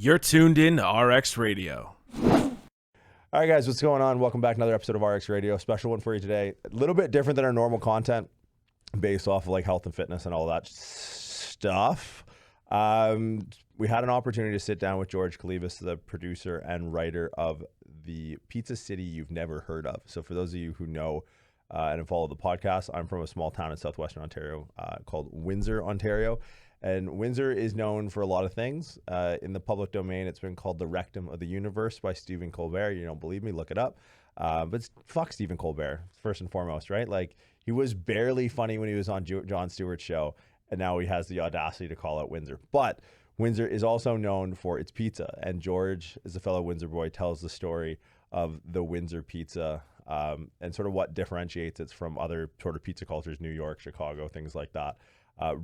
You're tuned in to RX Radio. All right, guys, what's going on? Welcome back to another episode of RX Radio. Special one for you today. A little bit different than our normal content based off of like health and fitness and all that stuff. We had an opportunity to sit down with George Kalivas, the producer and writer of the Pizza City You've Never Heard Of. So for those of you who know and have followed the podcast, I'm from a small town in southwestern Ontario called Windsor, Ontario. And Windsor is known for a lot of things. In the public domain, it's been called the rectum of the universe by Stephen Colbert. You don't believe me? Look it up. But fuck Stephen Colbert, first and foremost, right? Like, he was barely funny when he was on Jon Stewart's show, and now he has the audacity to call out Windsor. But Windsor is also known for its pizza, and George, as a fellow Windsor boy, tells the story of the Windsor Pizza and sort of what differentiates it from other sort of pizza cultures, New York, Chicago, things like that.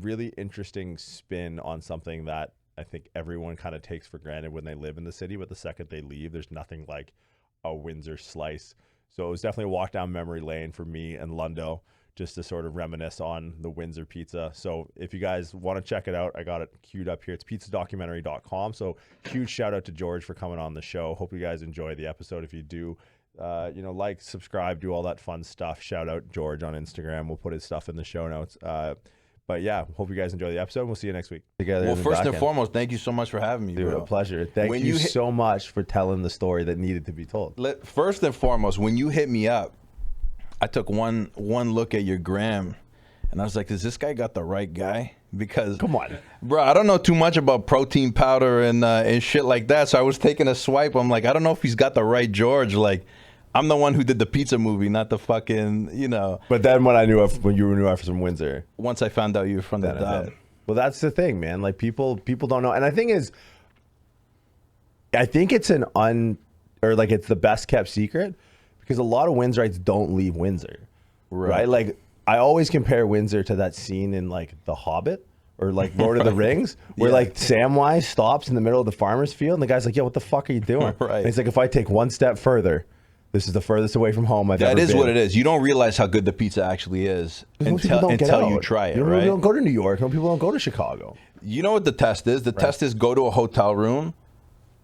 Really interesting spin on something that I think everyone kind of takes for granted when they live in the city, but the second they leave, there's nothing like a Windsor slice. So it was definitely a walk down memory lane for me and Lundo, just to sort of reminisce on the Windsor Pizza. So if you guys want to check it out, I got it queued up here. It's pizzadocumentary.com. So huge shout out to George for coming on the show. Hope you guys enjoy the episode. If you do, like, subscribe, do all that fun stuff. Shout out George on Instagram. We'll put his stuff in the show notes. But yeah, hope you guys enjoy the episode. We'll see you next week. Together. Well, first and foremost, thank you so much for having me, Dude, bro. a pleasure. Thank you so much for telling the story that needed to be told. First and foremost, when you hit me up, I took one look at your gram, and I was like, "Does this guy got the right guy?" Because come on, bro, I don't know too much about protein powder and shit like that. So I was taking a swipe. I'm like, I don't know if he's got the right George. Like, I'm the one who did the pizza movie, not the fucking, But then when when you knew I was from Windsor. Once I found out you were from the town. Well, that's the thing, man. Like, people don't know. And the thing is, I think it's it's the best kept secret because a lot of Windsorites don't leave Windsor. Right? Like, I always compare Windsor to that scene in like The Hobbit or like Lord of the Rings where like Samwise stops in the middle of the farmer's field and the guy's like, "Yo, what the fuck are you doing?" Right. And he's like, "If I take one step further, this is the furthest away from home I've ever been." That is what it is. You don't realize how good the pizza actually is until you try it, right? People don't go to New York. People don't go to Chicago. You know what the test is? The test is go to a hotel room,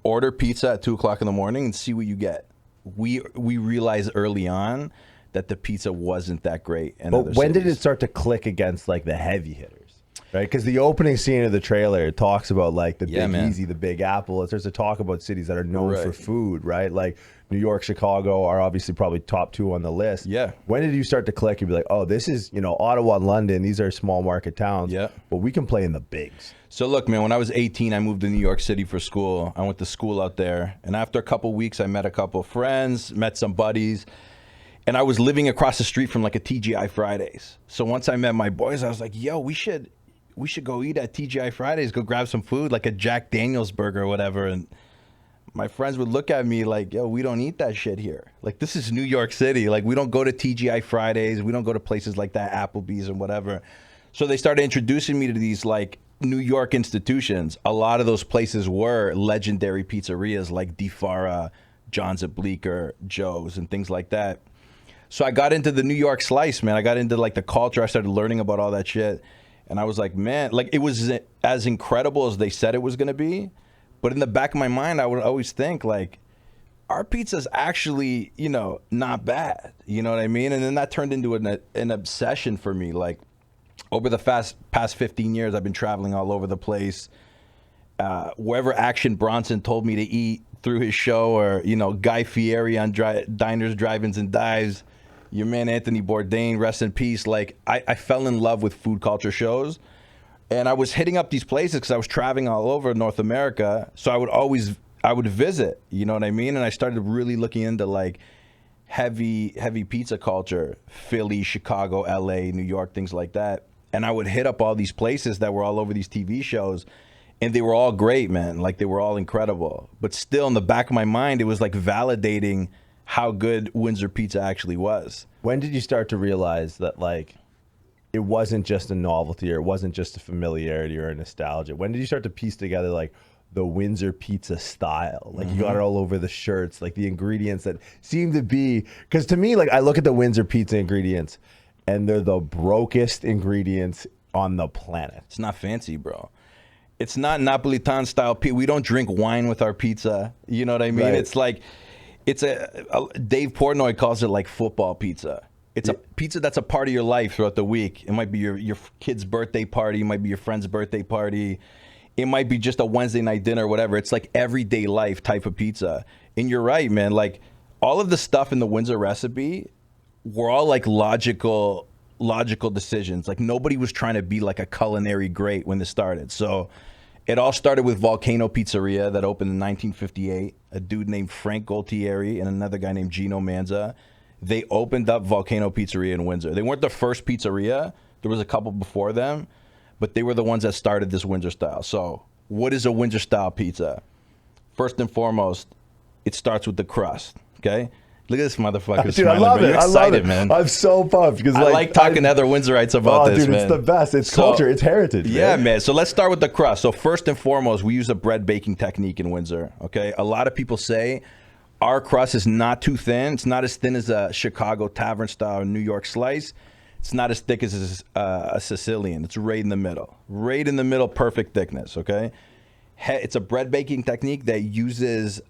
order pizza at 2 o'clock in the morning, and see what you get. We realized early on that the pizza wasn't that great. But when did it start to click against like the heavy hitters? Right, because the opening scene of the trailer talks about like the Big Easy, the Big Apple. It starts to talk about cities that are known for food, right? Like New York, Chicago are obviously probably top two on the list. Yeah. When did you start to click and be like, oh, this is, Ottawa and London, these are small market towns. Yeah. But we can play in the bigs. So look, man, when I was 18, I moved to New York City for school. I went to school out there. And after a couple weeks, I met a couple of friends, met some buddies. And I was living across the street from like a TGI Fridays. So once I met my boys, I was like, yo, we should go eat at TGI Fridays, go grab some food, like a Jack Daniel's burger or whatever. And my friends would look at me like, yo, we don't eat that shit here. Like, this is New York City. Like, we don't go to TGI Fridays. We don't go to places like that, Applebee's and whatever. So they started introducing me to these like New York institutions. A lot of those places were legendary pizzerias like Di Fara, John's at Bleecker, Joe's, and things like that. So I got into the New York slice, man. I got into like the culture. I started learning about all that shit. And I was like, man, like, it was as incredible as they said it was going to be. But in the back of my mind, I would always think, like, our pizza's actually, not bad. You know what I mean? And then that turned into an obsession for me. Like, over the past 15 years, I've been traveling all over the place. Wherever Action Bronson told me to eat through his show, or, Guy Fieri on Diners, Drive-Ins, and Dives. Your man Anthony Bourdain, rest in peace. Like, I fell in love with food culture shows, and I was hitting up these places because I was traveling all over North America. So I would visit, you know what I mean? And I started really looking into like heavy pizza culture, Philly, Chicago, LA, New York, things like that. And I would hit up all these places that were all over these TV shows, and they were all great, man. Like, they were all incredible. But still, in the back of my mind, it was like validating how good Windsor Pizza actually was. When did you start to realize that, like, it wasn't just a novelty, or it wasn't just a familiarity or a nostalgia? When did you start to piece together, like, the Windsor Pizza style? Like, you got it all over the shirts, like the ingredients that seem to be, because to me, like, I look at the Windsor Pizza ingredients and they're the brokest ingredients on the planet. It's not fancy, bro. It's not Napolitan style pizza. We don't drink wine with our pizza. You know what I mean? Right. It's like, Dave Portnoy calls it like football pizza. It's a pizza that's a part of your life throughout the week. It might be your kid's birthday party. It might be your friend's birthday party. It might be just a Wednesday night dinner or whatever. It's like everyday life type of pizza. And you're right, man. Like all of the stuff in the Windsor recipe were all like logical decisions. Like nobody was trying to be like a culinary great when this started. So it all started with Volcano Pizzeria that opened in 1958. A dude named Frank Gualtieri and another guy named Gino Manza. They opened up Volcano Pizzeria in Windsor. They weren't the first pizzeria. There was a couple before them, but they were the ones that started this Windsor style. So what is a Windsor style pizza? First and foremost, it starts with the crust, okay? Look at this motherfucker. Dude, I love it. You're excited, man. I'm so pumped because I like talking to other Windsorites about this, dude, man. it's the best. It's culture. It's heritage. Yeah, man. man. So let's start with the crust. So first and foremost, we use a bread baking technique in Windsor. Okay. A lot of people say our crust is not too thin. It's not as thin as a Chicago tavern style New York slice. It's not as thick as a Sicilian. It's right in the middle. Right in the middle, perfect thickness. Okay. It's a bread baking technique that uses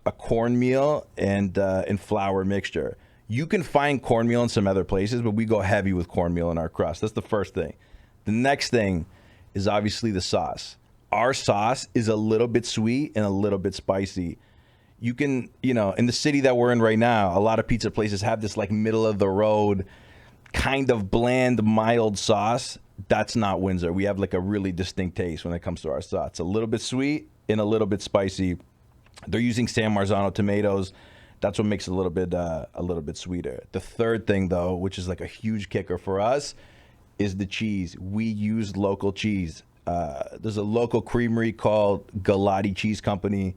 a cornmeal and flour mixture. You can find cornmeal in some other places, but we go heavy with cornmeal in our crust. That's the first thing. The next thing is obviously the sauce. Our sauce is a little bit sweet and a little bit spicy. You can, in the city that we're in right now, a lot of pizza places have this like middle of the road kind of bland, mild sauce. That's not Windsor. We have like a really distinct taste when it comes to our sauce. It's a little bit sweet and a little bit spicy. They're using San Marzano tomatoes. That's what makes it a little bit sweeter. The third thing, though, which is like a huge kicker for us, is the cheese. We use local cheese. There's a local creamery called Galati Cheese Company.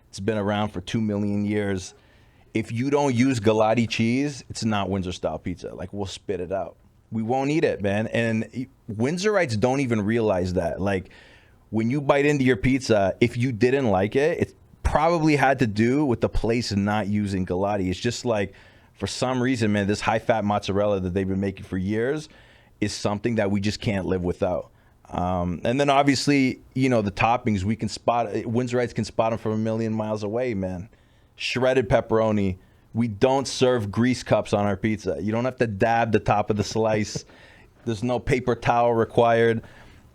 It's been around for 2 million years. If you don't use Galati cheese, it's not Windsor-style pizza. Like, we'll spit it out. We won't eat it, man. And Windsorites don't even realize that. Like, when you bite into your pizza, if you didn't like it, it probably had to do with the place not using Galati. It's just like, for some reason, man, this high-fat mozzarella that they've been making for years is something that we just can't live without. And then obviously, the toppings, Windsorites can spot them from a million miles away, man. Shredded pepperoni. We don't serve grease cups on our pizza. You don't have to dab the top of the slice. There's no paper towel required.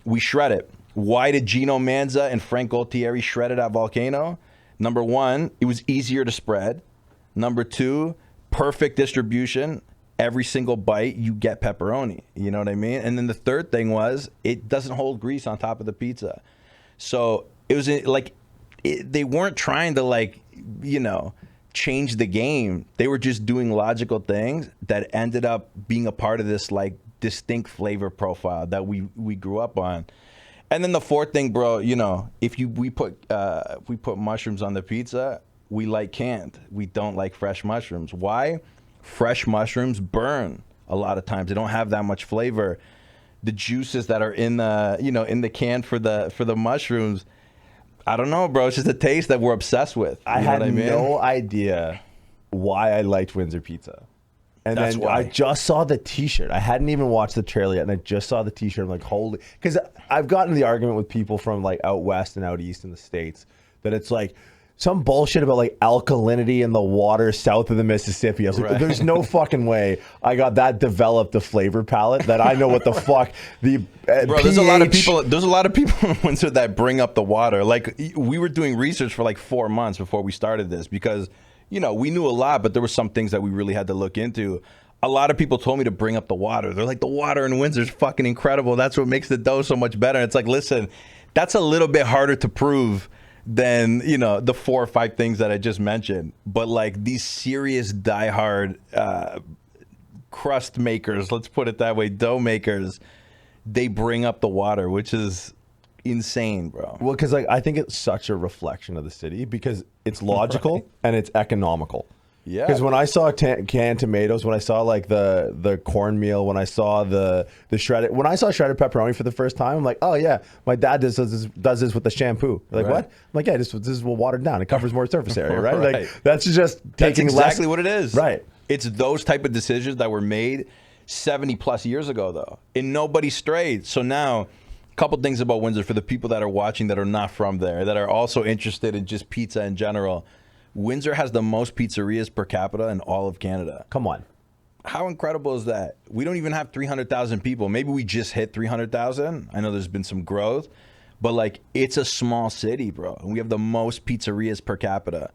We shred it. Why did Gino Manza and Frank Gualtieri shred it at Volcano? Number one, it was easier to spread. Number two, perfect distribution. Every single bite, you get pepperoni. You know what I mean? And then the third thing was, it doesn't hold grease on top of the pizza. So it was like, they weren't trying to change the game. They were just doing logical things that ended up being a part of this like distinct flavor profile that we grew up on. And then the fourth thing, bro, if we put mushrooms on the pizza, we like canned. We don't like fresh mushrooms. Why? Fresh mushrooms burn a lot of times. They don't have that much flavor. The juices that are in the can for the mushrooms, I don't know, bro. It's just a taste that we're obsessed with. I had no idea why I liked Windsor Pizza. And That's then why. I just saw the T-shirt. I hadn't even watched the trailer yet, and I just saw the T-shirt. I'm like, holy... Because I've gotten the argument with people from like out west and out east in the States that it's like some bullshit about like alkalinity in the water south of the Mississippi. I was like, there's no fucking way I got that developed a flavor palette that I know what the fuck the Bro, there's a lot of people. There's a lot of people in Windsor that bring up the water. Like, we were doing research for like 4 months before we started this because, we knew a lot, but there were some things that we really had to look into. A lot of people told me to bring up the water. They're like, the water in Windsor is fucking incredible. That's what makes the dough so much better. And it's like, listen, that's a little bit harder to prove than, the 4 or 5 things that I just mentioned. But like these serious diehard crust makers, let's put it that way, dough makers, they bring up the water, which is insane, bro. Well, because I think it's such a reflection of the city because it's logical and it's economical. Yeah. Because when I saw canned tomatoes, when I saw like the cornmeal, when I saw the shredded pepperoni for the first time, I'm like, oh yeah, my dad does this with the shampoo. They're like, what? I'm like, yeah, this is watered down. It covers more surface area, right? Like that's just taking exactly what it is. Right. It's those type of decisions that were made 70 plus years ago, though, and nobody strayed. So now, Couple things about Windsor for the people that are watching that are not from there, that are also interested in just pizza in general. Windsor has the most pizzerias per capita in all of Canada. Come on. How incredible is that? We don't even have 300,000 people. Maybe we just hit 300,000. I know there's been some growth, but like it's a small city, bro. And we have the most pizzerias per capita.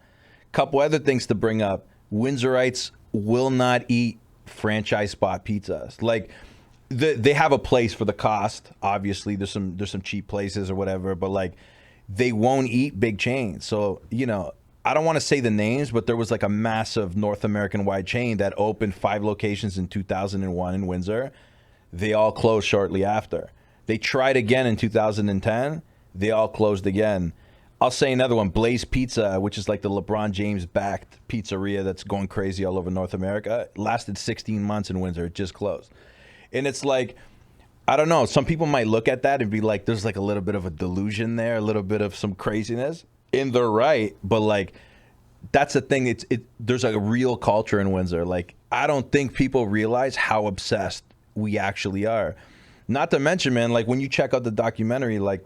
Couple other things to bring up. Windsorites will not eat franchise spot pizzas. Like they have a place for the cost. Obviously, there's some cheap places or whatever, but like they won't eat big chains. So, you know, I don't want to say the names, but there was like a massive North American wide chain that opened 5 locations in 2001 in Windsor. They all closed shortly after. They tried again in 2010. They all closed again. I'll say another one, Blaze Pizza, which is like the LeBron James backed pizzeria that's going crazy all over North America. It lasted 16 months in Windsor. It just closed. And it's like, I don't know, some people might look at that and be like, there's like a little bit of a delusion there, a little bit of some craziness. And they're right, but like, that's the thing. There's a real culture in Windsor. Like, I don't think people realize how obsessed we actually are. Not to mention, man, like when you check out the documentary, like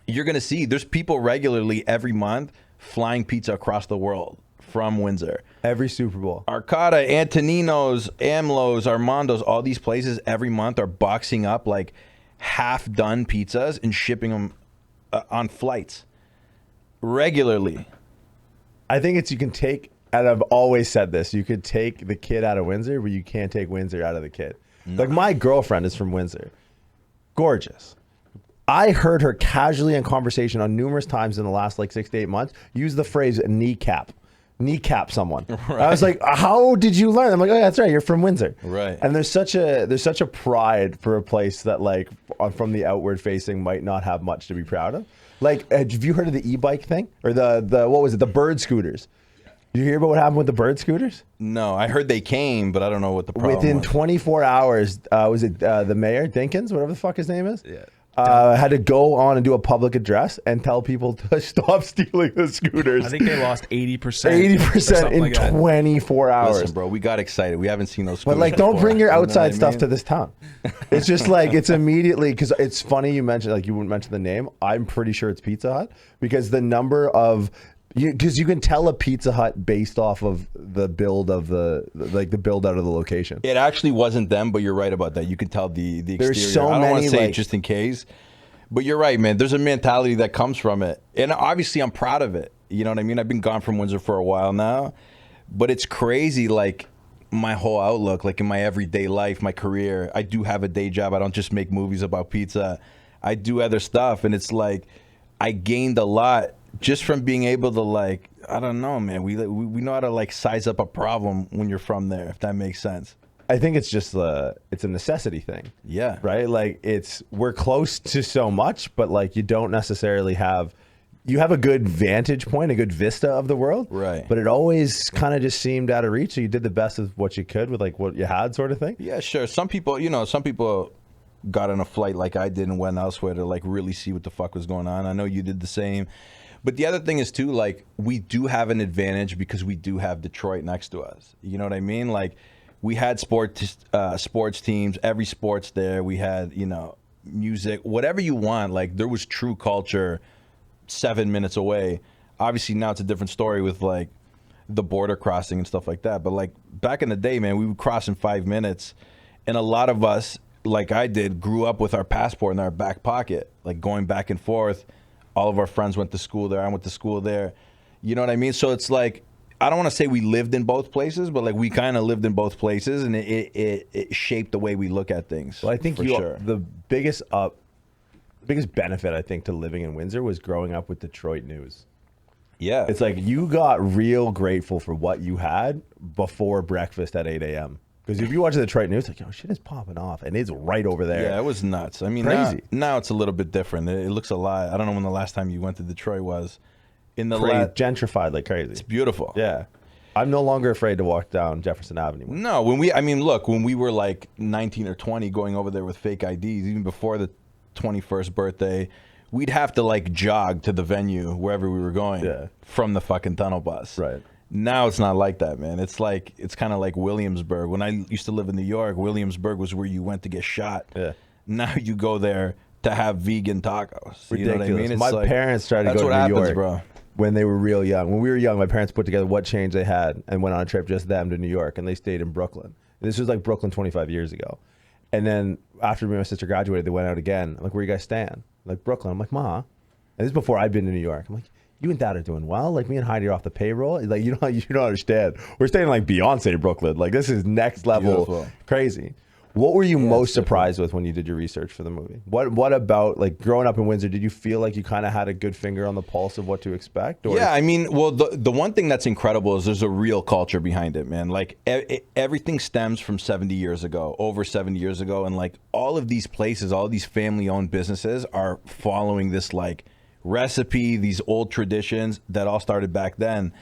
you're going to see there's people regularly every month flying pizza across the world from Windsor. Every Super Bowl. Arcata, Antonino's, AMLO's, Armando's, all these places every month are boxing up like half-done pizzas and shipping them on flights regularly. I think it's you can take, and I've always said this, you could take the kid out of Windsor, but you can't take Windsor out of the kid. No. Like my girlfriend is from Windsor. Gorgeous. I heard her casually in conversation on numerous times in the last like 6 to 8 months use the phrase kneecap someone. Right. I was like, how did you learn? I'm like, oh yeah, that's right, you're from Windsor. Right. And there's such a pride for a place that like from the outward facing might not have much to be proud of. Like, have you heard of the e-bike thing or the what was it, the bird scooters? Did you hear about what happened with the bird scooters? No, I heard they came, but I don't know what the problem Within was. 24 hours, was it the mayor, Dinkins, whatever the fuck his name is? Yeah. Had to go on and do a public address and tell people to stop stealing the scooters. I think they lost 80%. 80% in like 24 hours. Listen, bro, we got excited. We haven't seen those scooters But like, don't before. bring your outside You know stuff what I to mean? this town. It's just like, it's immediately, because it's funny you mentioned, like you wouldn't mention the name. I'm pretty sure it's Pizza Hut because the number of, because you can tell a Pizza Hut based off of the build of the build out of the location. It actually wasn't them, but you're right about that. You could tell the exterior. There's so I don't want many, to say like, it just in case, but you're right, man. There's a mentality that comes from it, and obviously I'm proud of it. You know what I mean? I've been gone from Windsor for a while now, but it's crazy. Like my whole outlook, like in my everyday life, my career. I do have a day job. I don't just make movies about pizza. I do other stuff, and it's like I gained a lot just from being able to, like, I don't know, man. We know how to like size up a problem when you're from there, if that makes sense. I think it's just it's a necessity thing. Yeah. Right? Like we're close to so much, but like you don't necessarily you have a good vantage point, a good vista of the world. Right. But it always kind of just seemed out of reach. So you did the best of what you could with like what you had, sort of thing. Yeah, sure. Some people got on a flight like I did and went elsewhere to like really see what the fuck was going on. I know you did the same. But the other thing is too, like, we do have an advantage because we do have Detroit next to us. You know what I mean? Like, we had sports teams, every sport's there. We had, music, whatever you want. Like, there was true culture 7 minutes away. Obviously, now it's a different story with, like, the border crossing and stuff like that. But, like, back in the day, man, we would cross in 5 minutes. And a lot of us, like I did, grew up with our passport in our back pocket, like, going back and forth. All of our friends went to school there. I went to school there. You know what I mean? So it's like, I don't want to say we lived in both places, but like we kind of lived in both places, and it shaped the way we look at things. Well, I think sure. The biggest benefit I think to living in Windsor was growing up with Detroit news. Yeah. It's like you got real grateful for what you had before breakfast at 8 a.m. Because if you watch the Detroit news, like, shit is popping off, and it's right over there. Yeah, it was nuts. I mean, crazy. Now it's a little bit different. It looks a lot. I don't know when the last time you went to Detroit was. Gentrified like crazy. It's beautiful. Yeah. I'm no longer afraid to walk down Jefferson Avenue. No, when we were like 19 or 20 going over there with fake IDs, even before the 21st birthday, we'd have to like jog to the venue wherever we were going from the fucking tunnel bus. Right. Now it's not like that, man. It's kind of like Williamsburg. When I used to live in New York, Williamsburg was where you went to get shot. Yeah. Now you go there to have vegan tacos. Ridiculous. You know what I mean? It's My like, parents tried to that's go what to New happens, York bro. when they were real young. When we were young, my parents put together what change they had and went on a trip, just them, to New York, and they stayed in Brooklyn. This was like Brooklyn 25 years ago. And then after me and my sister graduated, they went out again. I'm like, where you guys staying? Like, Brooklyn. I'm like, Ma. And this is before I'd been to New York. I'm like, you and Dad are doing well. Like, me and Heidi are off the payroll. Like, you don't understand. We're staying in like Beyonce Brooklyn. Like, this is next level Beautiful. crazy. What were you most different. surprised with when you did your research for the movie? What about, like, growing up in Windsor, did you feel like you kind of had a good finger on the pulse of what to expect? Or? Yeah, I mean, well, the one thing that's incredible is there's a real culture behind it, man. Like, everything stems from 70 years ago, over 70 years ago. And, like, all of these places, all these family-owned businesses are following this, like, recipe, these old traditions that all started back then.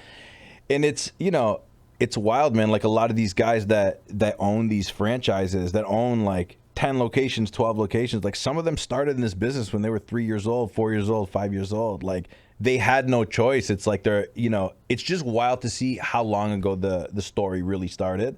And it's, you know, it's wild, man. Like, a lot of these guys that own these franchises, that own like 10 locations, 12 locations, like some of them started in this business when they were 3 years old, 4 years old, 5 years old. Like, they had no choice. It's like they're, you know, it's just wild to see how long ago the story really started.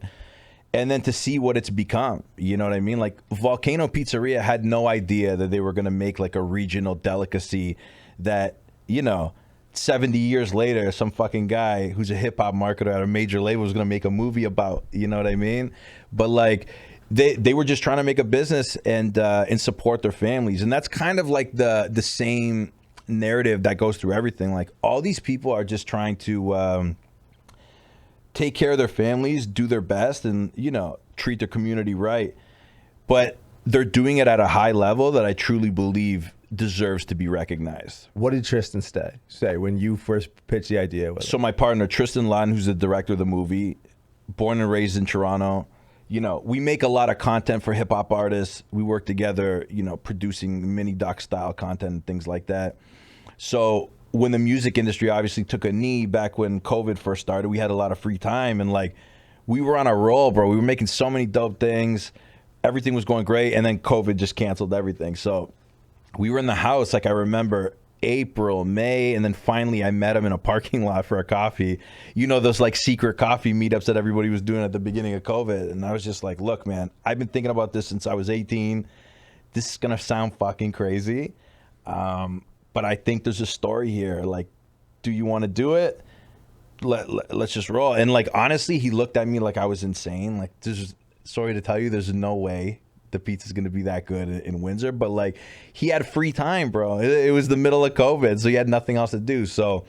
And then to see what it's become, you know what I mean? Like, Volcano Pizzeria had no idea that they were going to make like a regional delicacy that, you know, 70 years later, some fucking guy who's a hip hop marketer at a major label was going to make a movie about, you know what I mean? But like, they were just trying to make a business and support their families. And that's kind of like the same narrative that goes through everything. Like, all these people are just trying to take care of their families, do their best, and, you know, treat their community right. But they're doing it at a high level that I truly believe deserves to be recognized. What did Tristan say when you first pitched the idea with So my partner, Tristan Lawton, who's the director of the movie, born and raised in Toronto, you know, we make a lot of content for hip hop artists. We work together, you know, producing mini doc style content and things like that. So when the music industry obviously took a knee back when COVID first started, we had a lot of free time, and like, we were on a roll, bro. We were making so many dope things. Everything was going great, and then COVID just canceled everything. So we were in the house, like, I remember April, May, and then finally I met him in a parking lot for a coffee. You know, those like secret coffee meetups that everybody was doing at the beginning of COVID. And I was just like, look, man, I've been thinking about this since I was 18. This is gonna sound fucking crazy, but I think there's a story here. Like, do you want to do it? Let's just roll. And like, honestly, he looked at me like I was insane. Like, sorry to tell you, there's no way the pizza's gonna be that good in Windsor. But like, he had free time, bro. It was the middle of COVID, so he had nothing else to do. So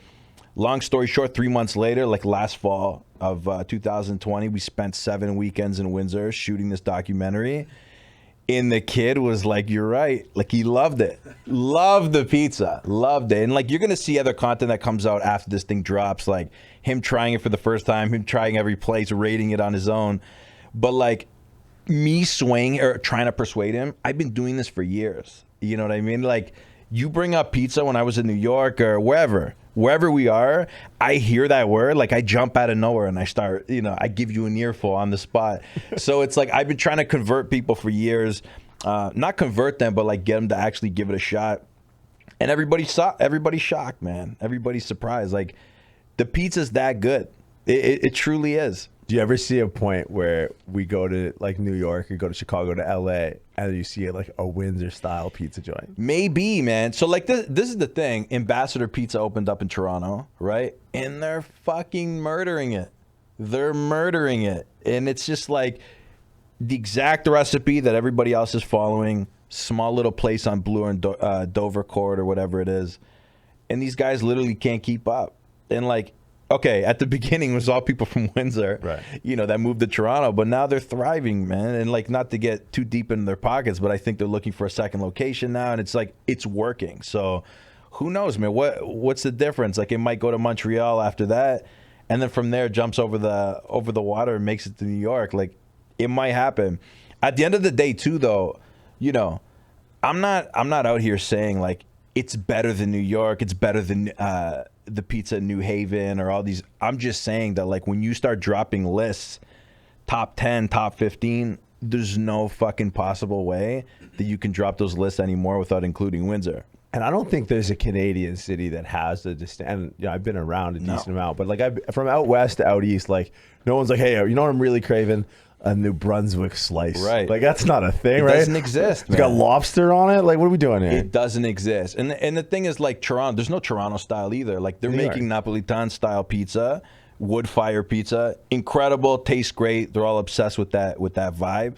long story short, 3 months later, like last fall of 2020, we spent 7 weekends in Windsor shooting this documentary. And the kid was like, you're right. Like, he loved it. Loved the pizza. Loved it. And like, you're gonna see other content that comes out after this thing drops, like him trying it for the first time, him trying every place, rating it on his own. But like, me swaying or trying to persuade him, I've been doing this for years. You know what I mean? Like, you bring up pizza when I was in New York or wherever we are, I hear that word, like I jump out of nowhere and I start, you know, I give you an earful on the spot. So it's like, I've been trying to convert people for years, not convert them, but like get them to actually give it a shot. And everybody's shocked, man. Everybody's surprised. Like, the pizza's that good. It truly is. Do you ever see a point where we go to like New York or go to Chicago to LA and you see like a Windsor-style pizza joint? Maybe, man. So like, this is the thing. Ambassador Pizza opened up in Toronto, right? And they're fucking murdering it. They're murdering it. And it's just like the exact recipe that everybody else is following. Small little place on Bloor and Dover Court or whatever it is. And these guys literally can't keep up. And like, okay, at the beginning it was all people from Windsor, right, you know, that moved to Toronto, but now they're thriving, man. And like, not to get too deep in their pockets, but I think they're looking for a second location now, and it's like, it's working. So who knows, man? What's the difference? Like, it might go to Montreal after that, and then from there jumps over the water and makes it to New York. Like, it might happen. At the end of the day, too, though, you know, I'm not out here saying like it's better than New York, it's better than the pizza in New Haven or all these. I'm just saying that like, when you start dropping lists, top 10, top 15, there's no fucking possible way that you can drop those lists anymore without including Windsor. And I don't think there's a Canadian city that has the and you know, I've been around a decent amount, but like, from out west to out east, like, no one's like, hey, you know what I'm really craving? a New Brunswick slice. Right. Like that's not a thing, It right? doesn't exist, It's got man. lobster on it. Like what are we doing here? It doesn't exist. And the thing is, like, Toronto, there's no Toronto style either. Like, they're New York. making Napolitan style pizza, wood fire pizza, incredible, tastes great. They're all obsessed with that vibe.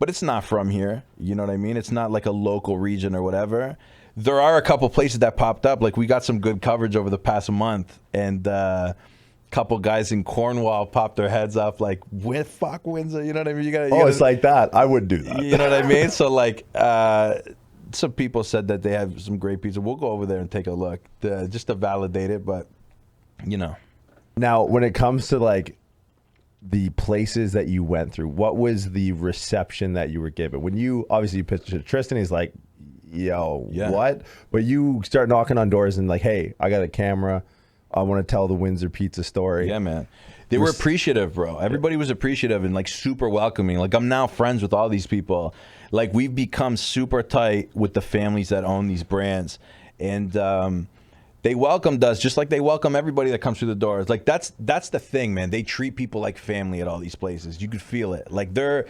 But it's not from here. You know what I mean? It's not like a local region or whatever. There are a couple places that popped up. Like, we got some good coverage over the past month, and couple guys in Cornwall popped their heads up like, fuck Windsor, you know what I mean? It's like that. I would do that. You know what I mean? So like, some people said that they have some great pizza. We'll go over there and take a look just to validate it. But you know, Now, when it comes to like the places that you went through, what was the reception that you were given? When you obviously pitched to Tristan, he's like, yo, Yeah. what? But you start knocking on doors and like, hey, I got a camera. I want to tell the Windsor Pizza story. yeah, man. They were appreciative, bro. Everybody was appreciative and like super welcoming. Like, I'm now friends with all these people. Like, we've become super tight with the families that own these brands. And they welcomed us just like they welcome everybody that comes through the doors. Like, that's the thing, man. They treat people like family at all these places. You could feel it. Like, their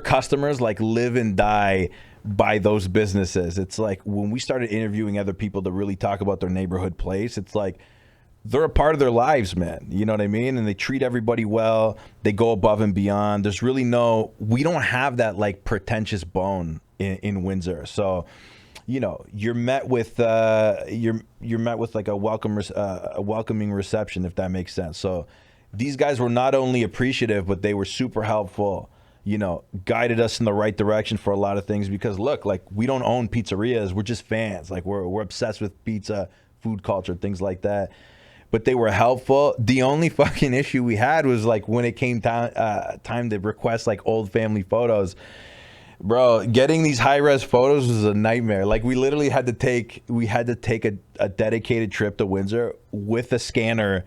customers like live and die by those businesses. It's like when we started interviewing other people to really talk about their neighborhood place, it's like they're a part of their lives, man. You know what I mean? And they treat everybody well. They go above and beyond. There's really we don't have that like pretentious bone in Windsor. So, you know, you're met with you're met with like a welcoming reception, if that makes sense. So these guys were not only appreciative, but they were super helpful. You know, guided us in the right direction for a lot of things, because look, like, we don't own pizzerias. We're just fans. Like, we're obsessed with pizza, food culture, things like that. But they were helpful. The only fucking issue we had was like when it came time to request like old family photos. Bro, getting these high-res photos was a nightmare. Like, we literally had to take a dedicated trip to Windsor with a scanner,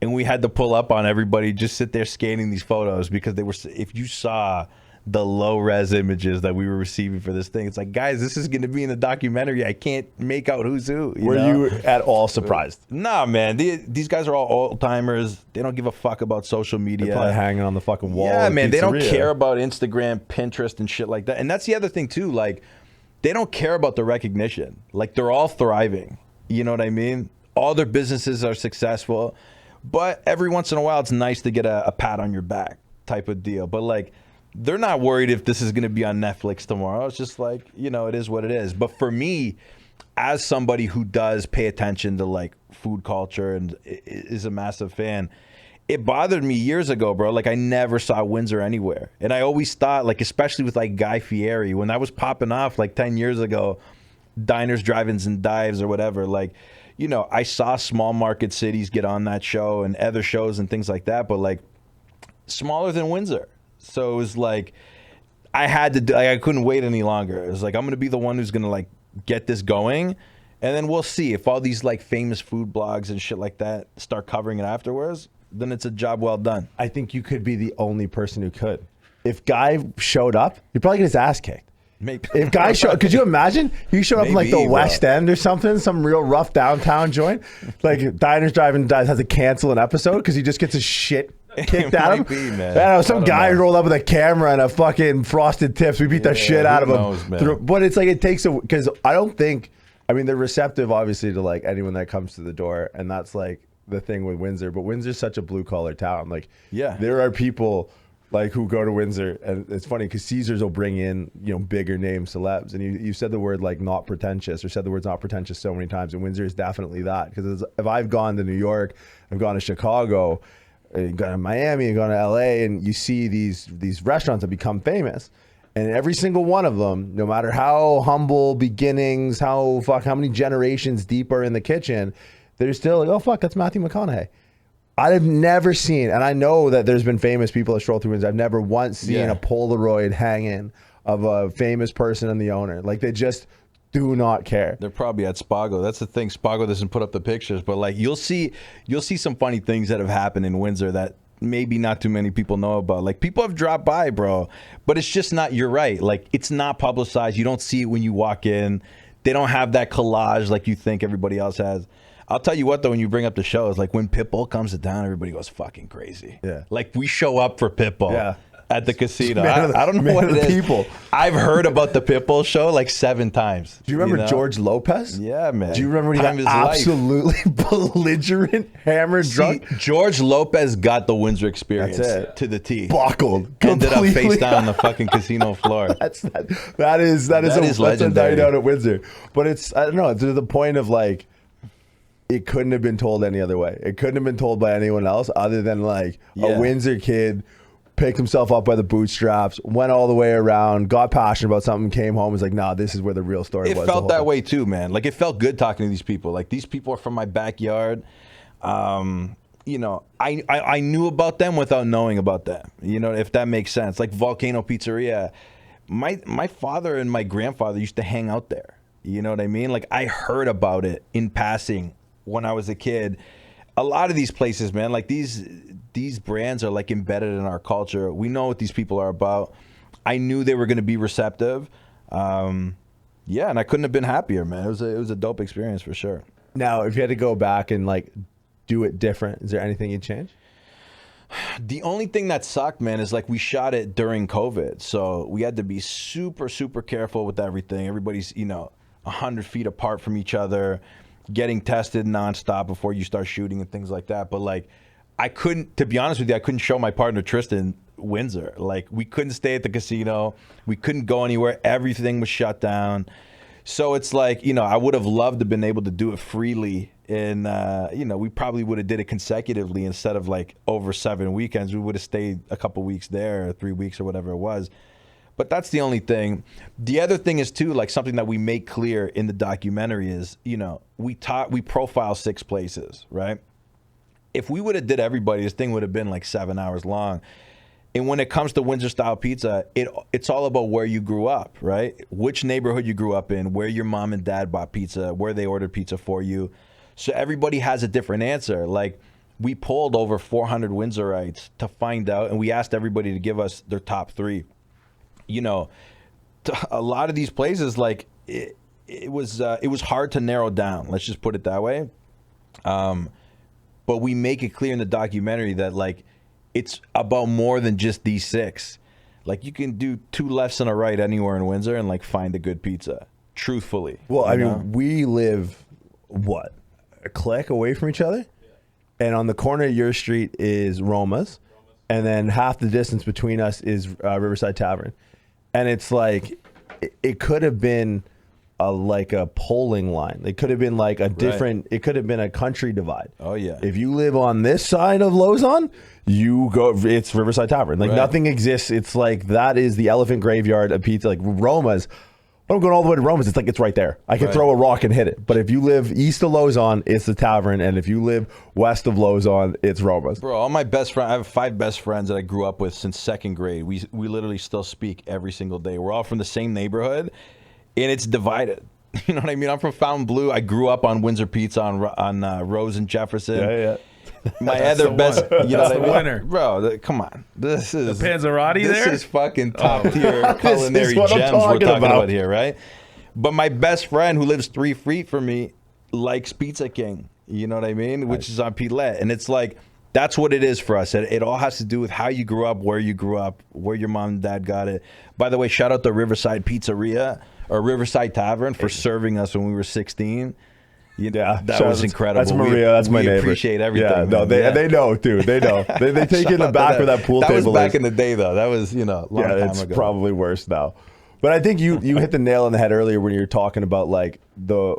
and we had to pull up on everybody, just sit there scanning these photos, because they were, if you saw the low-res images that we were receiving for this thing, it's like, guys, this is going to be in the documentary. I can't make out who's who. Were you at all surprised? Nah, man. These guys are all old-timers. They don't give a fuck about social media. They're probably hanging on the fucking wall. Yeah, of the man. They don't pizzeria. care about Instagram, Pinterest, and shit like that. And that's the other thing, too. Like, they don't care about the recognition. Like, they're all thriving. You know what I mean? All their businesses are successful. But every once in a while, it's nice to get a pat on your back type of deal. But, like, they're not worried if this is going to be on Netflix tomorrow. It's just like, you know, it is what it is. But for me, as somebody who does pay attention to like food culture and is a massive fan, it bothered me years ago, bro. Like, I never saw Windsor anywhere. And I always thought, like, especially with like Guy Fieri, when that was popping off like 10 years ago, diners, drive-ins, and dives or whatever, like, you know, I saw small market cities get on that show and other shows and things like that, but like smaller than Windsor. So it was like, I had to do, like, I couldn't wait any longer. It was like, I'm going to be the one who's going to like get this going. And then we'll see if all these like famous food blogs and shit like that start covering it afterwards, then it's a job well done. I think you could be the only person who could. If Guy showed up, he'd probably get his ass kicked. Maybe. If Guy showed, could you imagine? He showed up in like the Maybe, West bro. End or something, some real rough downtown joint. Like Diners, Drive-In, Dives has to cancel an episode because he just gets his shit kicked at him. Might be, man. I don't know, some I don't guy know. rolled up with a camera and a fucking Frosted Tips. We beat the shit out of who him. knows, man. But it's like, it takes a, because I don't think, I mean, they're receptive obviously to like anyone that comes to the door, and that's like the thing with Windsor. But Windsor's such a blue collar town. Like, Yeah. there are people like who go to Windsor, and it's funny because Caesars will bring in, you know, bigger name celebs, and you said the word like not pretentious, or said the words not pretentious so many times, and Windsor is definitely that. Because if I've gone to New York, I've gone to Chicago, and gone to Miami, and gone to LA, and you see these restaurants that become famous, and every single one of them, no matter how humble beginnings, how many generations deep are in the kitchen, they're still like, oh fuck, that's Matthew McConaughey. I've never seen, and I know that there's been famous people that stroll through Windsor. I've never once seen a Polaroid hanging of a famous person and the owner. Like, they just do not care. They're probably at Spago. That's the thing. Spago doesn't put up the pictures, but like you'll see some funny things that have happened in Windsor that maybe not too many people know about. Like, people have dropped by, bro, but it's just not, you're right. Like, it's not publicized. You don't see it when you walk in. They don't have that collage like you think everybody else has. I'll tell you what, though, when you bring up the shows, like when Pitbull comes to town, everybody goes fucking crazy. Yeah. Like, we show up for Pitbull. Yeah. at the casino. Man I don't know man what of it the is. people. I've heard about the Pitbull show like 7 times. Do you remember know? George Lopez? Yeah, man. Do you remember when he Time got of his life. absolutely belligerent, hammered, drunk? George Lopez got the Windsor experience That's it. to the T. Buckled. Ended up completely. face down on the fucking casino floor. That is is a legendary. night out at Windsor. But it's, I don't know, to the point of like, it couldn't have been told any other way. It couldn't have been told by anyone else other than like a Windsor kid picked himself up by the bootstraps, went all the way around, got passionate about something, came home, was like, nah, this is where the real story was. It felt that way too, man. Like it felt good talking to these people. Like these people are from my backyard. You know, I knew about them without knowing about them. You know, if that makes sense. Like Volcano Pizzeria. My father and my grandfather used to hang out there. You know what I mean? Like I heard about it in passing when I was a kid. A lot of these places, man, like these brands are like embedded in our culture. We know what these people are about. I knew they were going to be receptive. Yeah, and I couldn't have been happier, man. It was a dope experience for sure. Now, if you had to go back and like do it different, is there anything you'd change? The only thing that sucked, man, is like we shot it during COVID. So we had to be super, super careful with everything. Everybody's, 100 feet apart from each other, getting tested nonstop before you start shooting and things like that. But like, I couldn't, to be honest with you, I couldn't show my partner Tristan Windsor. Like we couldn't stay at the casino. We couldn't go anywhere. Everything was shut down. So it's like, I would have loved to have been able to do it freely. And, we probably would have did it consecutively instead of like over 7 weekends. We would have stayed a couple weeks there, or 3 weeks or whatever it was. But that's the only thing. The other thing is too, like something that we make clear in the documentary is, we profile 6 places, right? If we would have did everybody, this thing would have been like 7 hours long. And when it comes to Windsor-style pizza, it's all about where you grew up, right? Which neighborhood you grew up in, where your mom and dad bought pizza, where they ordered pizza for you. So everybody has a different answer. Like we polled over 400 Windsorites to find out, and we asked everybody to give us their top 3. A lot of these places, like it was hard to narrow down. Let's just put it that way. But we make it clear in the documentary that like it's about more than just these 6. Like you can do 2 lefts and a right anywhere in Windsor and like find a good pizza. Truthfully. Well, I mean, we live a click away from each other, and on the corner of your street is Roma's, and then half the distance between us is Riverside Tavern. And it's like, it could have been like a polling line. It could have been like a different, It could have been a country divide. Oh, yeah. If you live on this side of Lausanne, it's Riverside Tavern. Like nothing exists. It's like, that is the elephant graveyard of pizza. Like Roma's, I'm going all the way to Roma's. It's like, it's right there. I can throw a rock and hit it. But if you live east of Lausanne, it's the Tavern. And if you live west of Lausanne, it's Roma's. Bro, all my best friends, I have 5 best friends that I grew up with since 2nd grade. We literally still speak every single day. We're all from the same neighborhood, and it's divided. You know what I mean? I'm from Fontainebleau. I grew up on Windsor Pizza on Rose and Jefferson. Yeah. My other best, one. That's the what I mean? winner. Bro. Come on, this is The Panzerotti This there? is fucking top tier culinary what I'm gems we're talking talking about. about here, right? But my best friend who lives 3 feet from me likes Pizza King. You know what I mean? Which is on Pilette, and it's like that's what it is for us. It all has to do with how you grew up, where your mom and dad got it. By the way, shout out to Riverside Pizzeria or Riverside Tavern for serving us when we were 16. Yeah, that was incredible. That's Maria. That's my we neighbor. Appreciate everything. Yeah, no, they know too. They know. They take you in the back where that pool that table was back is. in the day, though. That was long time it's ago. probably worse now. But I think you hit the nail on the head earlier when you were talking about like the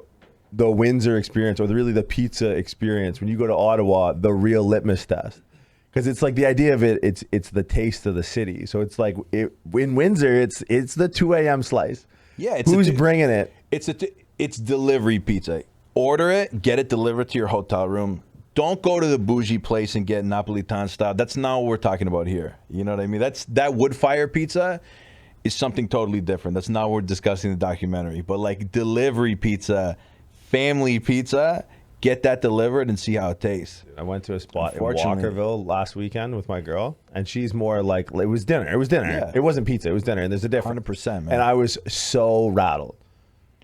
Windsor experience, or really the pizza experience. When you go to Ottawa, the real litmus test, because it's like the idea of it. It's the taste of the city. So it's like in Windsor, it's the 2 a.m. slice. Yeah, who's bringing it? It's delivery pizza. Order it, get it delivered to your hotel room. Don't go to the bougie place and get Napolitan style. That's not what we're talking about here. You know what I mean? That wood fire pizza is something totally different. That's not what we're discussing in the documentary. But like delivery pizza, family pizza, get that delivered and see how it tastes. I went to a spot in Walkerville last weekend with my girl, and she's more like, it was dinner. Yeah. It wasn't pizza. It was dinner. And there's a difference. 100%, man. And I was so rattled.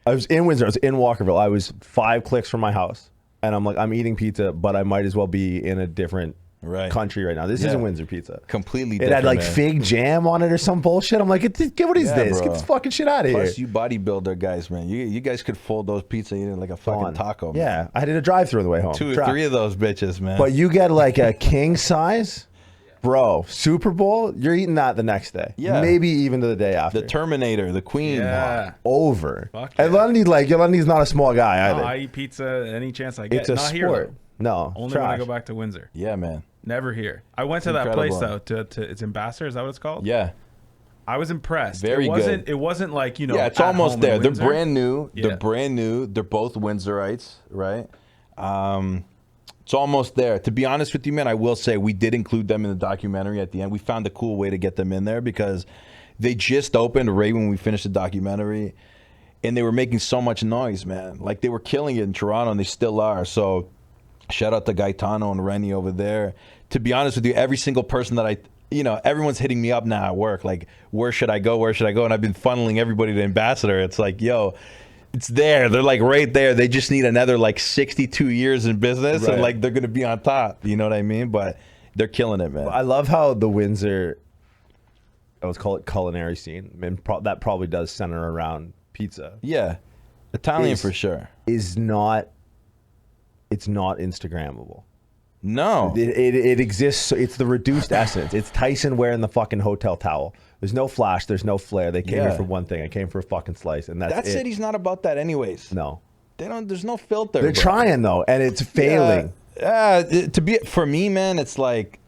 I was in Windsor. I was in Walkerville. I was 5 clicks from my house. And I'm like, I'm eating pizza, but I might as well be in a different country right now. This isn't Windsor Pizza. Completely It different. had like man. fig jam on it or some bullshit. I'm like, what is this? bro. Get this fucking shit out of here. Plus, you bodybuilder guys, man. You guys could fold those pizza in like a fucking taco. Man. Yeah, I did a drive-through on the way home. 2 or 3 of those bitches, man. But you get like a king size, bro. Super Bowl, you're eating that the next day. Yeah, maybe even to the day after. The Terminator, the Queen. Yeah. Over. Fuck And Lundy's not a small guy either. No, I eat pizza any chance I get. It's a Not here, sport. though. No, Only when I go back to Windsor. Yeah, man. Never here. I went to that place though. To it's Ambassador. Is that what it's called? Yeah. I was impressed. Very good. It wasn't like Yeah, it's almost there. They're brand new. Yeah. They're brand new. They're both Windsorites, right? It's almost there. To be honest with you, man, I will say we did include them in the documentary at the end. We found a cool way to get them in there because they just opened right when we finished the documentary, and they were making so much noise, man. Like they were killing it in Toronto, and they still are. So shout out to Gaetano and Rennie over there. To be honest with you, every single person that everyone's hitting me up now at work, like, where should I go? Where should I go? And I've been funneling everybody to Ambassador. It's like, yo, it's there. They're like right there. They just need another like 62 years in business, and like they're gonna be on top. You know what I mean? But they're killing it, man. I love how the Windsor, let's call it culinary scene, and that probably does center around pizza. Yeah, Italian for sure. It's not Instagrammable. No, it exists. It's the reduced essence. It's Tyson wearing the fucking hotel towel. There's no flash. There's no flair. They came here for one thing. I came for a fucking slice, and that's that it. city's not about that, anyways. No, they don't. There's no filter. they're trying though, and it's failing. For me, man, it's like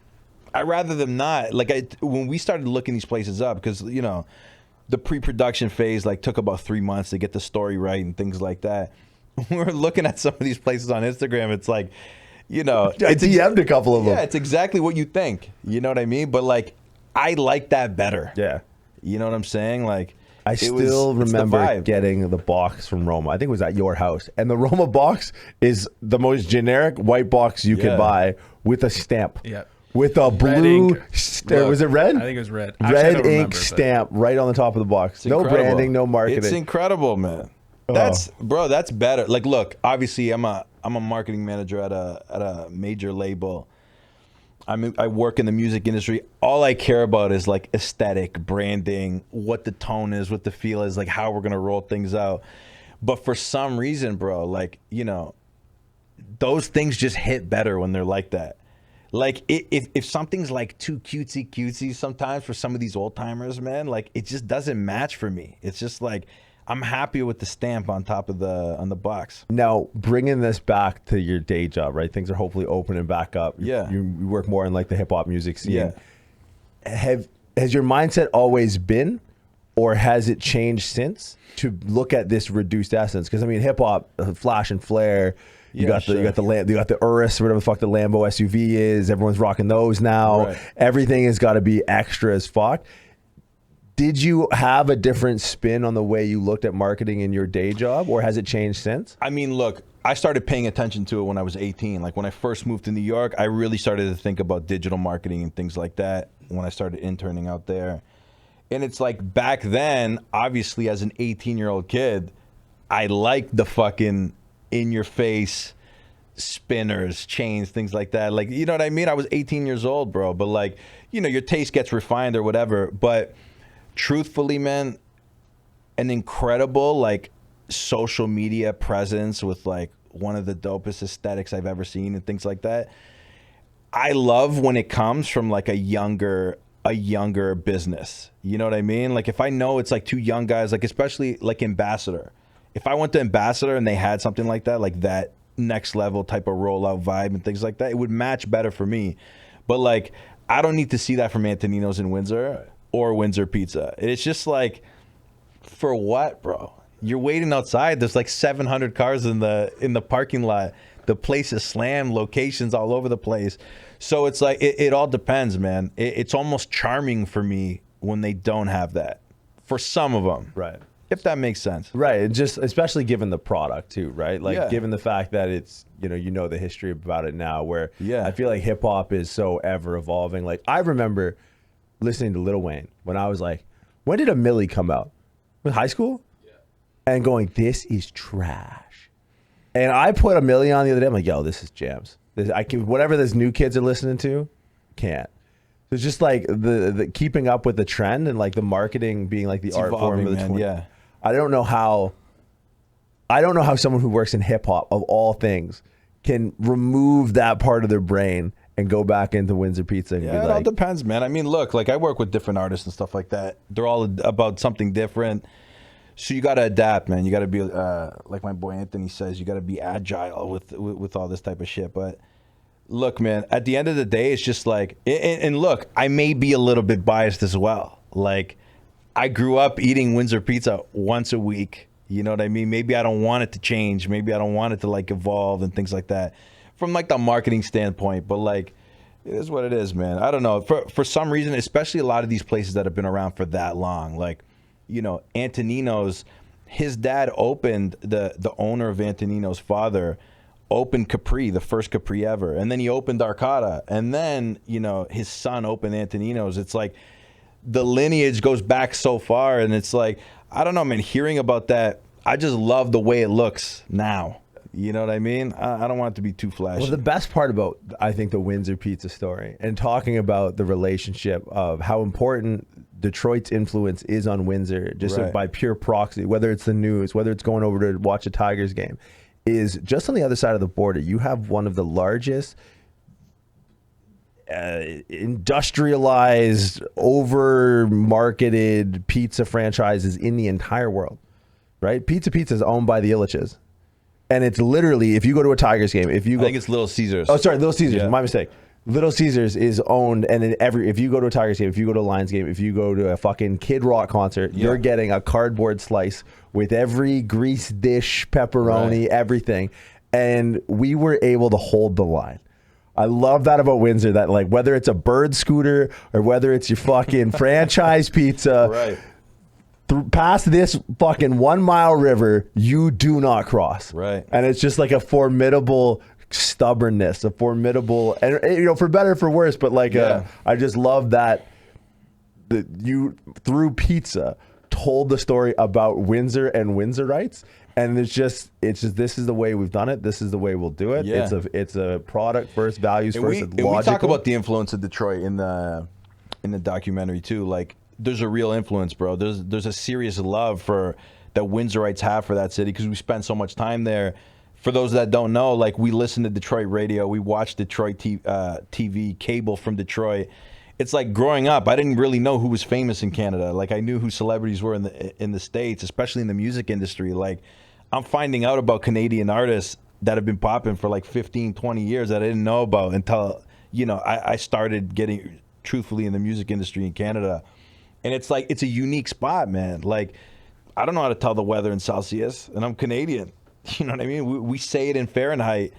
I'd rather them not. Like when we started looking these places up, because the pre-production phase like took about 3 months to get the story right and things like that. We're looking at some of these places on Instagram. It's like, I DM'd a couple of them. Yeah, it's exactly what you think. You know what I mean? But like, I like that better. Yeah. You know what I'm saying? Like, I still remember getting the box from Roma. I think it was at your house. And the Roma box is the most generic white box you can buy with a stamp. Yeah. With a blue, was it red? I think it was red. Red ink stamp right on the top of the box. No branding, no marketing. It's incredible, man. That's better. Like, look, obviously I'm a marketing manager at a major label. I work in the music industry. All I care about is like aesthetic, branding, what the tone is, what the feel is, like how we're gonna roll things out. But for some reason, bro, like, those things just hit better when they're like that. Like if something's like too cutesy sometimes for some of these old timers, man, like it just doesn't match for me. It's just like, I'm happy with the stamp on top of on the box. Now, bringing this back to your day job, right? Things are hopefully opening back up. Yeah. You work more in like the hip hop music scene. Yeah. Has your mindset always been, or has it changed since, to look at this reduced essence? Because I mean, hip hop, flash and flare. You got the Urus, whatever the fuck the Lambo SUV is. Everyone's rocking those now. Right. Everything has got to be extra as fuck. Did you have a different spin on the way you looked at marketing in your day job, or has it changed since? I mean, look, I started paying attention to it when I was 18. Like when I first moved to New York, I really started to think about digital marketing and things like that when I started interning out there. And it's like back then, obviously as an 18-year-old kid, I liked the fucking in-your-face spinners, chains, things like that. Like, you know what I mean? I was 18 years old, bro. But like, your taste gets refined or whatever. But truthfully, man, an incredible like social media presence with like one of the dopest aesthetics I've ever seen and things like that. I love when it comes from like a younger business. You know what I mean? Like if I know it's like two young guys, like especially like Ambassador. If I went to Ambassador and they had something like that next level type of rollout vibe and things like that, it would match better for me. But like, I don't need to see that from Antonino's in Windsor or Windsor Pizza. It's just like, for what, bro? You're waiting outside. There's like 700 cars in the parking lot. The place is slammed, locations all over the place. So it's like, it all depends, man. It's almost charming for me when they don't have that. For some of them. Right. If that makes sense. Right. And just, especially given the product too, right? Like given the fact that it's, you know the history about it now, where I feel like hip hop is so ever evolving. Like I remember listening to Lil Wayne when I was like, when did a Milli come out? In high school? Yeah. And going, this is trash. And I put a Milli on the other day. I'm like, yo, this is jams. I can whatever those new kids are listening to, can't. So it's just like the keeping up with the trend and like the marketing being like the art form of the 20. Yeah. I don't know how someone who works in hip hop of all things can remove that part of their brain and go back into Windsor Pizza. And Yeah, be it like, all depends, man. I mean, look, like I work with different artists and stuff like that. They're all about something different. So you got to adapt, man. You got to be, like my boy Anthony says, you got to be agile with all this type of shit. But look, man, at the end of the day, it's just like, and look, I may be a little bit biased as well. Like, I grew up eating Windsor Pizza once a week. You know what I mean? Maybe I don't want it to change. Maybe I don't want it to like evolve and things like that from like the marketing standpoint. But like, it is what it is, man. I don't know. For some reason, especially a lot of these places that have been around for that long, like, you know, Antonino's, his dad opened, the owner of Antonino's father opened Capri, the first Capri ever. And then he opened Arcata. And then, you know, his son opened Antonino's. It's like the lineage goes back so far. And it's like, I don't know, man, hearing about that, I just love the way it looks now. You know what I mean? I don't want it to be too flashy. Well, the best part about, I think, the Windsor Pizza story and talking about the relationship of how important Detroit's influence is on Windsor, just Right. by pure proxy, whether it's the news, whether it's going over to watch a Tigers game, is just on the other side of the border. You have one of the largest industrialized, over-marketed pizza franchises in the entire world, right? Pizza is owned by the Illiches. And it's literally, if you go to a Tigers game, if you go... I think it's Little Caesars. Oh, sorry, Little Caesars. Yeah. My mistake. Little Caesars is owned, and if you go to a Tigers game, if you go to a Lions game, if you go to a fucking Kid Rock concert, you're getting a cardboard slice with every grease dish, pepperoni, everything. And we were able to hold the line. I love that about Windsor, that like whether it's a bird scooter or whether it's your fucking franchise pizza, Right. Past this fucking 1 mile river, you do not cross. Right. And it's just like a formidable stubbornness, a formidable, and you know, for better or for worse, but like I just love that you through pizza told the story about Windsor and Windsorites. And it's just this is the way we've done it. This is the way we'll do it. Yeah. It's a product first, values first. It's logical. We talk about the influence of Detroit in the documentary too. Like, there's a real influence, bro. There's a serious love for that Windsorites have for that city because we spend so much time there. For those that don't know, like, we listen to Detroit radio, we watch Detroit TV, cable from Detroit. It's like growing up, I didn't really know who was famous in Canada. Like, I knew who celebrities were in the States, especially in the music industry. Like, I'm finding out about Canadian artists that have been popping for like 15, 20 years that I didn't know about until, you know, I started getting truthfully in the music industry in Canada. And it's like, it's a unique spot, man. Like, I don't know how to tell the weather in Celsius, and I'm Canadian. You know what I mean? We say it in Fahrenheit.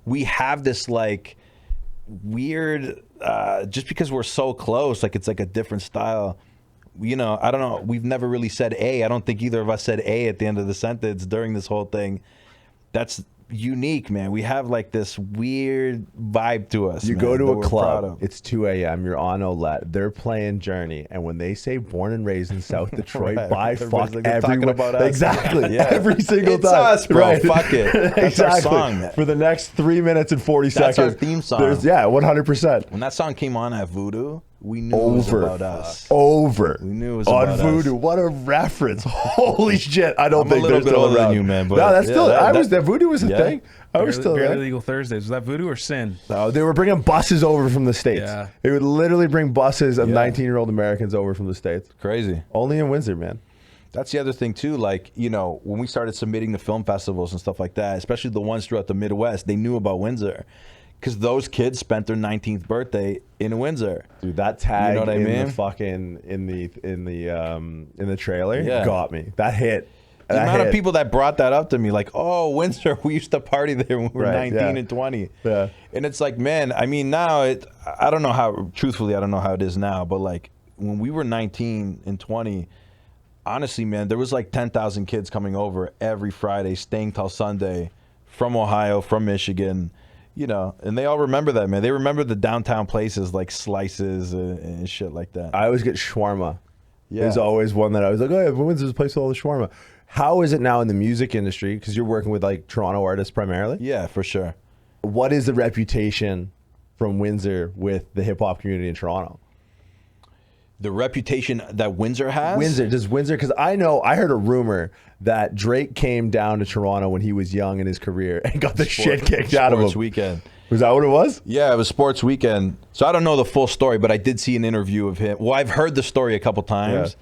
We have this like weird, just because we're so close, like it's like a different style. You know, I don't know. We've never really said A. I don't think either of us said A at the end of the sentence during this whole thing. That's unique, man. We have like this weird vibe to us. You man, go to that a we're proud club, of. it's 2 a.m., you're on Olette, they're playing Journey, and when they say born and raised in South Detroit, Right. by Everybody's fuck like, they're talking everyone. about us. Exactly. Yeah. Every single It's time. us, bro. Fuck it. That's our song, man. For the next 3 minutes and 40 That's seconds. our theme song. 100%. When that song came on at Voodoo, we knew it was about us. Over. We knew it was on about Voodoo. us. What a reference. Holy shit. I don't I'm a think little they're bit still older than around. you, man, but no, that's yeah, still, that- that Voodoo was a yeah. thing. I was still Barely there. Legal Thursdays. Was that Voodoo or Sin? No, they were bringing buses over from the States. Yeah. They would literally bring buses of 19-year-old Americans over from the States. Crazy. Only in Windsor, man. That's the other thing too. Like, you know, when we started submitting to film festivals and stuff like that, especially the ones throughout the Midwest, they knew about Windsor because those kids spent their 19th birthday in Windsor. Dude, that tag You know what I mean? the fucking in the trailer Yeah. got me. That hit. The That amount of hit. people that brought that up to me, like, oh, Windsor, we used to party there when we were Right, 19 yeah. and 20. Yeah. And it's like, man, I mean, now I don't know how, truthfully, I don't know how it is now, but like when we were 19 and 20, honestly, man, there was like 10,000 kids coming over every Friday, staying till Sunday from Ohio, from Michigan, you know, and they all remember that, man. They remember the downtown places like Slices and shit like that. I always get shawarma. Yeah. There's always one that I was like, oh, yeah, Windsor's a place with all the shawarma. How is it now in the music industry? Because you're working with like Toronto artists primarily. Yeah, for sure. what is the reputation from Windsor with the hip hop community in Toronto? The reputation that Windsor has? Does Windsor, because I heard a rumor that Drake came down to Toronto when he was young in his career and got the shit kicked out of him. Sports Weekend. Was that what it was? Yeah, it was Sports Weekend. So I don't know the full story, but I did see an interview of him. Well, I've heard the story a couple times,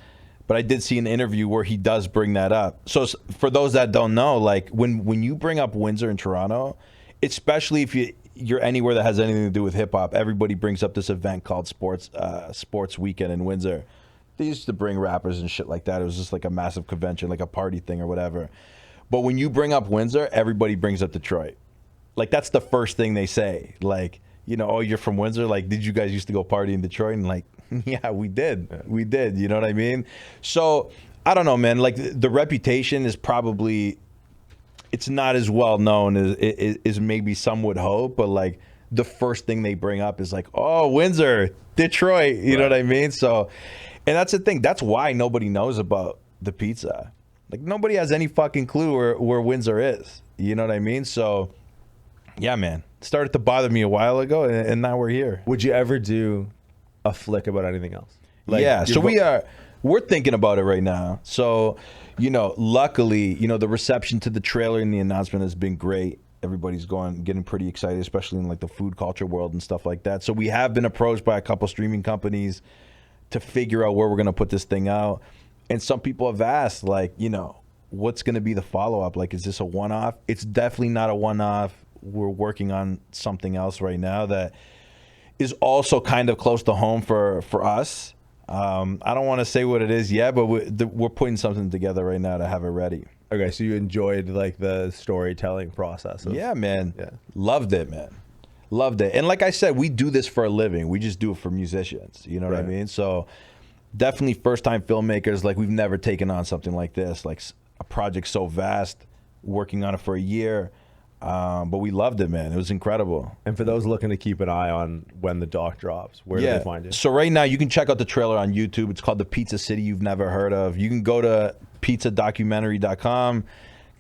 but I did see an interview where he does bring that up. So for those that don't know, like when you bring up Windsor and Toronto, especially if you're anywhere that has anything to do with hip hop, everybody brings up this event called Sports Weekend in Windsor. They used to bring rappers and shit like that. It was just like a massive convention, like a party thing or whatever. But when you bring up Windsor, everybody brings up Detroit. Like that's the first thing they say. Like, oh, you're from Windsor? Like, did you guys used to go party in Detroit? And like, yeah, we did. Yeah. We did. You know what I mean? So I don't know, man. Like the reputation is probably, it's not as well known as maybe some would hope, but like the first thing they bring up is like, oh, Windsor, Detroit, you know what I mean? So, and that's the thing. That's why nobody knows about the pizza. Like nobody has any fucking clue where Windsor is. You know what I mean? So, yeah, man, it started to bother me a while ago, and now we're here. Would you ever do a flick about anything else? Like, yeah, so we're thinking about it right now. So, luckily, the reception to the trailer and the announcement has been great. Everybody's getting pretty excited, especially in like the food culture world and stuff like that. So we have been approached by a couple streaming companies to figure out where we're going to put this thing out. And some people have asked, like, what's going to be the follow-up? Like, is this a one-off? It's definitely not a one-off. We're working on something else right now that is also kind of close to home for us. I don't want to say what it is yet, but we're putting something together right now to have it ready. Okay, so you enjoyed like the storytelling process. Yeah, man. Yeah. Loved it, man. Loved it. And like I said, we do this for a living. We just do it for musicians. You know what I mean? So definitely first-time filmmakers. Like we've never taken on something like this, like a project so vast, working on it for a year. But we loved it, man. It was incredible. And for those looking to keep an eye on when the doc drops, where do they find it? So right now you can check out the trailer on YouTube. It's called The Pizza City You've Never Heard Of. You can go to pizzadocumentary.com,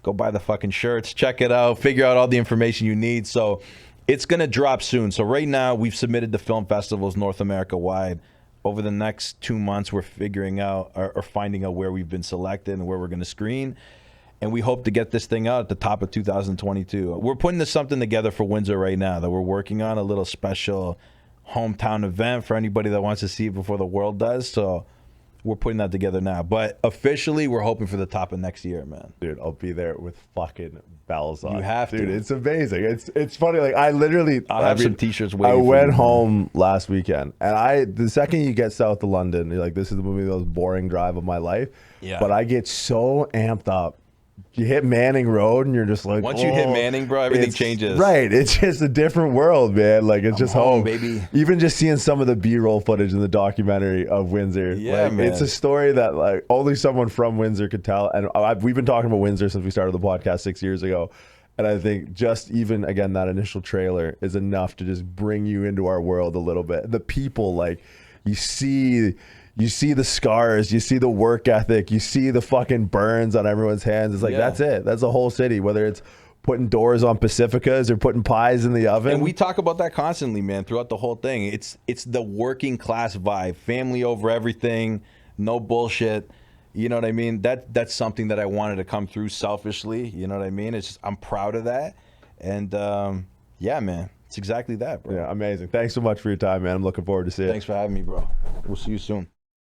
go buy the fucking shirts, check it out, figure out all the information you need. So it's going to drop soon. So right now we've submitted to film festivals North America wide. Over the next 2 months, we're figuring out or finding out where we've been selected and where we're going to screen. And we hope to get this thing out at the top of 2022. We're putting something together for Windsor right now that we're working on, a little special hometown event for anybody that wants to see it before the world does. So we're putting that together now. But officially, we're hoping for the top of next year, man. Dude, I'll be there with fucking bells on. You have to. Dude, it's amazing. It's funny. Like I'll have some t-shirts waiting. I went home last weekend, and the second you get south of London, you're like, this is the most boring drive of my life. Yeah. But I get so amped up. You hit Manning Road and you're just like, once you hit Manning, bro, everything changes. Right. It's just a different world, man. Like it's just home, baby. Even just seeing some of the B-roll footage in the documentary of Windsor. Yeah, like, man. It's a story that like only someone from Windsor could tell. And we've been talking about Windsor since we started the podcast 6 years ago. And I think just even, again, that initial trailer is enough to just bring you into our world a little bit. The people, like, you see the scars, you see the work ethic, you see the fucking burns on everyone's hands. It's like, that's it. That's the whole city, whether it's putting doors on Pacificas or putting pies in the oven. And we talk about that constantly, man, throughout the whole thing. It's the working class vibe, family over everything, no bullshit. You know what I mean? That's something that I wanted to come through selfishly. You know what I mean? It's just, I'm proud of that. And yeah, man, it's exactly that, bro. Yeah, amazing. Thanks so much for your time, man. I'm looking forward to seeing it. Thanks for having me, bro. We'll see you soon.